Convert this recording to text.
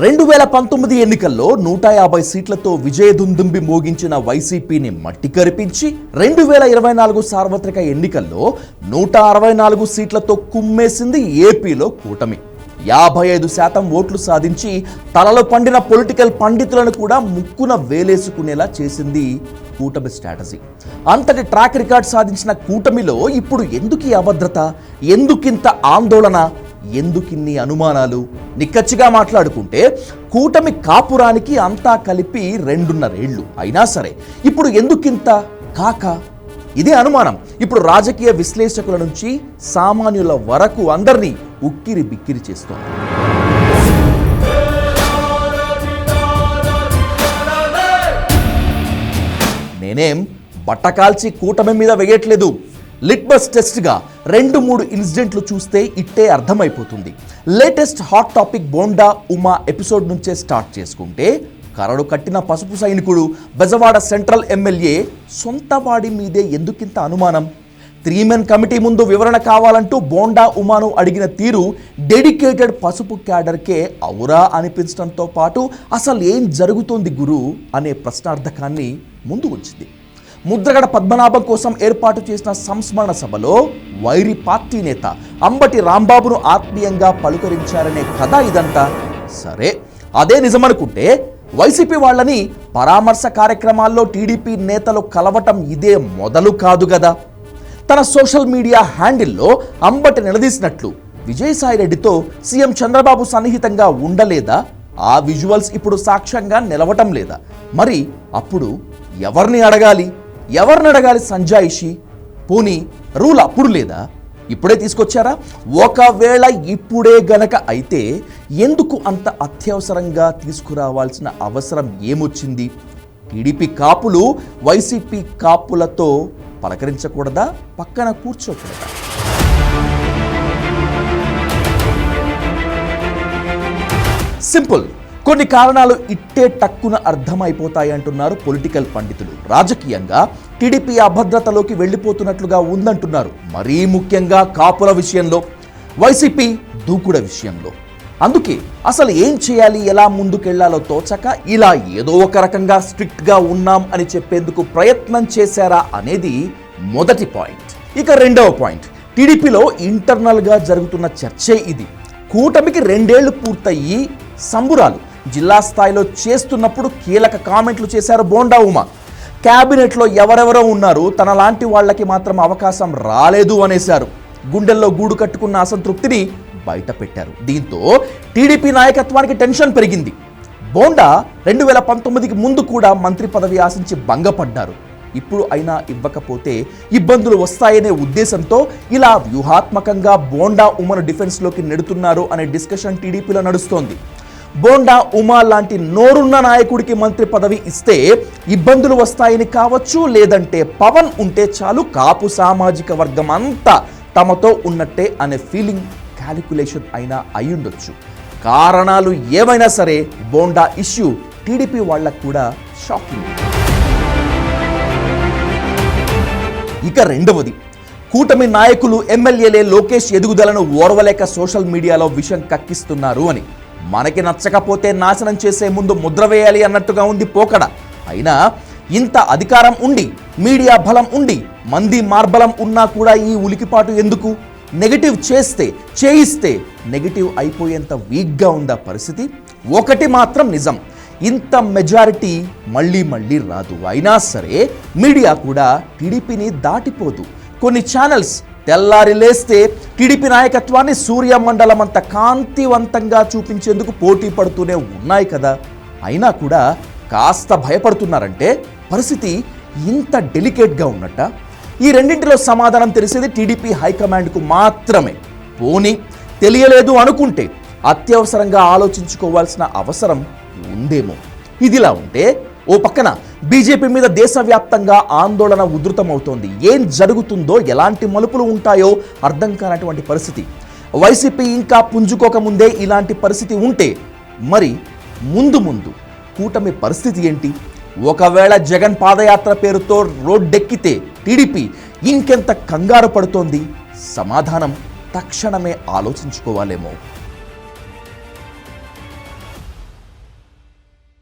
2019 ఎన్నికల్లో 150 సీట్లతో విజయదుందుంబి మోగించిన వైసీపీని మట్టి కరిపించి 2024 సార్వత్రిక ఎన్నికల్లో 164 సీట్లతో కుమ్మేసింది ఏపీలో కూటమి. 55% ఓట్లు సాధించి తలలో పండిన పొలిటికల్ పండితులను కూడా ముక్కున వేలేసుకునేలా చేసింది కూటమి స్ట్రాటజీ. అంతటి ట్రాక్ రికార్డ్ సాధించిన కూటమిలో ఇప్పుడు ఎందుకు ఈ అభద్రత, ఎందుకింత ఆందోళన, ఎందుకిన్ని అనుమానాలు? నిక్కచ్చిగా మాట్లాడుకుంటే కూటమి కాపురానికి అంతా కలిపి 2.5 ఏళ్ళు అయినా సరే ఇప్పుడు ఎందుకింత కాక? ఇదే అనుమానం ఇప్పుడు రాజకీయ విశ్లేషకుల నుంచి సామాన్యుల వరకు అందరినీ ఉక్కిరి బిక్కిరి చేస్తోంది. నేనేం బట్టకాల్చి కూటమి మీద వేయట్లేదు. లిట్మస్ టెస్ట్గా 2-3 ఇన్సిడెంట్లు చూస్తే ఇట్టే అర్థమైపోతుంది. Latest hot topic bonda Uma episode నుంచే స్టార్ట్ చేసుకుంటే, కరడు కట్టిన పసుపు సైనికుడు బెజవాడ సెంట్రల్ ఎమ్మెల్యే సొంతవాడి మీదే ఎందుకింత అనుమానం? 3 మెన్ కమిటీ ముందు వివరణ కావాలంటూ బోండా ఉమాను అడిగిన తీరు డెడికేటెడ్ పసుపు క్యాడర్కే ఔరా అనిపించడంతో పాటు అసలు ఏం జరుగుతోంది గురు అనే ప్రశ్నార్థకాన్ని ముందు వచ్చింది. ముద్రగడ పద్మనాభం కోసం ఏర్పాటు చేసిన సంస్మరణ సభలో వైరి పార్టీ నేత అంబటి రాంబాబును ఆత్మీయంగా పలుకరించారనే కథ ఇదంతా. సరే, అదే నిజమనుకుంటే వైసీపీ వాళ్ళని పరామర్శ కార్యక్రమాల్లో టీడీపీ నేతలు కలవటం ఇదే మొదలు కాదు కదా. తన సోషల్ మీడియా హ్యాండిల్లో అంబటి నిలదీసినట్లు విజయసాయిరెడ్డితో సీఎం చంద్రబాబు సన్నిహితంగా ఉండలేదా? ఆ విజువల్స్ ఇప్పుడు సాక్ష్యంగా నిలవటం లేదా? మరి అప్పుడు ఎవరిని అడగాలి సంజాయిషి? పోనీ రూల్ అప్పుడు లేదా, ఇప్పుడే తీసుకొచ్చారా? ఒకవేళ ఇప్పుడే గనక అయితే ఎందుకు అంత అత్యవసరంగా తీసుకురావాల్సిన అవసరం ఏమొచ్చింది? టీడీపీ కాపులు వైసీపీ కాపులతో పలకరించకూడదా? పక్కన కూర్చోకూడదా? సింపుల్. కొన్ని కారణాలు ఇట్టే టక్కున అర్థమైపోతాయి అంటున్నారు పొలిటికల్ పండితులు. రాజకీయంగా టీడీపీ అభద్రతలోకి వెళ్ళిపోతున్నట్లుగా ఉందంటున్నారు. మరీ ముఖ్యంగా కాపుల విషయంలో, వైసీపీ దూకుడ విషయంలో. అందుకే అసలు ఏం చేయాలి, ఎలా ముందుకెళ్లాలో తోచక ఇలా ఏదో ఒక రకంగా స్ట్రిక్ట్గా ఉన్నాం అని చెప్పేందుకు ప్రయత్నం చేశారా అనేది మొదటి పాయింట్. ఇక రెండవ పాయింట్, టీడీపీలో ఇంటర్నల్గా జరుగుతున్న చర్చే ఇది. కూటమికి 2 ఏళ్లు పూర్తయ్యి సంబురాలు జిల్లా స్థాయిలో చేస్తున్నప్పుడు కీలక కామెంట్లు చేశారు బోండా ఉమా. క్యాబినెట్లో ఎవరెవరో ఉన్నారు, తన లాంటి వాళ్ళకి మాత్రం అవకాశం రాలేదు అనేశారు. గుండెల్లో గూడు కట్టుకున్న అసంతృప్తిని బయట పెట్టారు. దీంతో టీడీపీ నాయకత్వానికి టెన్షన్ పెరిగింది. బోండా 2019కి ముందు కూడా మంత్రి పదవి ఆశించి భంగపడ్డారు. ఇప్పుడు అయినా ఇవ్వకపోతే ఇబ్బందులు వస్తాయనే ఉద్దేశంతో ఇలా వ్యూహాత్మకంగా బోండా ఉమను డిఫెన్స్లోకి నెడుతున్నారు అనే డిస్కషన్ టీడీపీలో నడుస్తోంది. బోండా ఉమా లాంటి నోరున్న నాయకుడికి మంత్రి పదవి ఇస్తే ఇబ్బందులు వస్తాయని కావచ్చు, లేదంటే పవన్ ఉంటే చాలు కాపు సామాజిక వర్గం అంతా తమతో ఉన్నట్టే అనే ఫీలింగ్, క్యాలిక్యులేషన్ అయినా అయ్యుండొచ్చు. కారణాలు ఏమైనా సరే బోండా ఇష్యూ టీడీపీ వాళ్ళకు కూడా షాకింగ్. ఇక రెండవది, కూటమి నాయకులు ఎమ్మెల్యేలే లోకేష్ ఎదుగుదలను ఓర్వలేక సోషల్ మీడియాలో విషం కక్కిస్తున్నారు అని. మనకి నచ్చకపోతే నాశనం చేసే ముందు ముద్ర వేయాలి అన్నట్టుగా ఉంది పోకడ. అయినా ఇంత అధికారం ఉండి, మీడియా బలం ఉండి, మంది మార్బలం ఉన్నా కూడా ఈ ఉలికిపాటు ఎందుకు? నెగిటివ్ చేయిస్తే నెగిటివ్ అయిపోయేంత వీక్గా ఉందా పరిస్థితి? ఒకటి మాత్రం నిజం, ఇంత మెజారిటీ మళ్ళీ రాదు. అయినా సరే మీడియా కూడా టీడీపీని దాటిపోదు. కొన్ని ఛానల్స్ తెల్లారి లేస్తే టీడీపీ నాయకత్వాన్ని సూర్యమండలం అంత కాంతివంతంగా చూపించేందుకు పోటీ పడుతూనే ఉన్నాయి కదా. అయినా కూడా కాస్త భయపడుతున్నారంటే పరిస్థితి ఇంత డెలికేట్గా ఉన్నట్ట? ఈ రెండింటిలో సమాధానం తెలిసేది టీడీపీ హైకమాండ్కు మాత్రమే. పోనీ తెలియలేదు అనుకుంటే అత్యవసరంగా ఆలోచించుకోవాల్సిన అవసరం ఉందేమో. ఇదిలా ఉంటే ఓ పక్కన బీజేపీ మీద దేశవ్యాప్తంగా ఆందోళన ఉధృతమవుతోంది. ఏం జరుగుతుందో, ఎలాంటి మలుపులు ఉంటాయో అర్థం కానటువంటి పరిస్థితి. వైసీపీ ఇంకా పుంజుకోకముందే ఇలాంటి పరిస్థితి ఉంటే మరి ముందు కూటమి పరిస్థితి ఏంటి? ఒకవేళ జగన్ పాదయాత్ర పేరుతో రోడ్డెక్కితే టీడీపీ ఇంకెంత కంగారు పడుతోంది? సమాధానం తక్షణమే ఆలోచించుకోవాలేమో.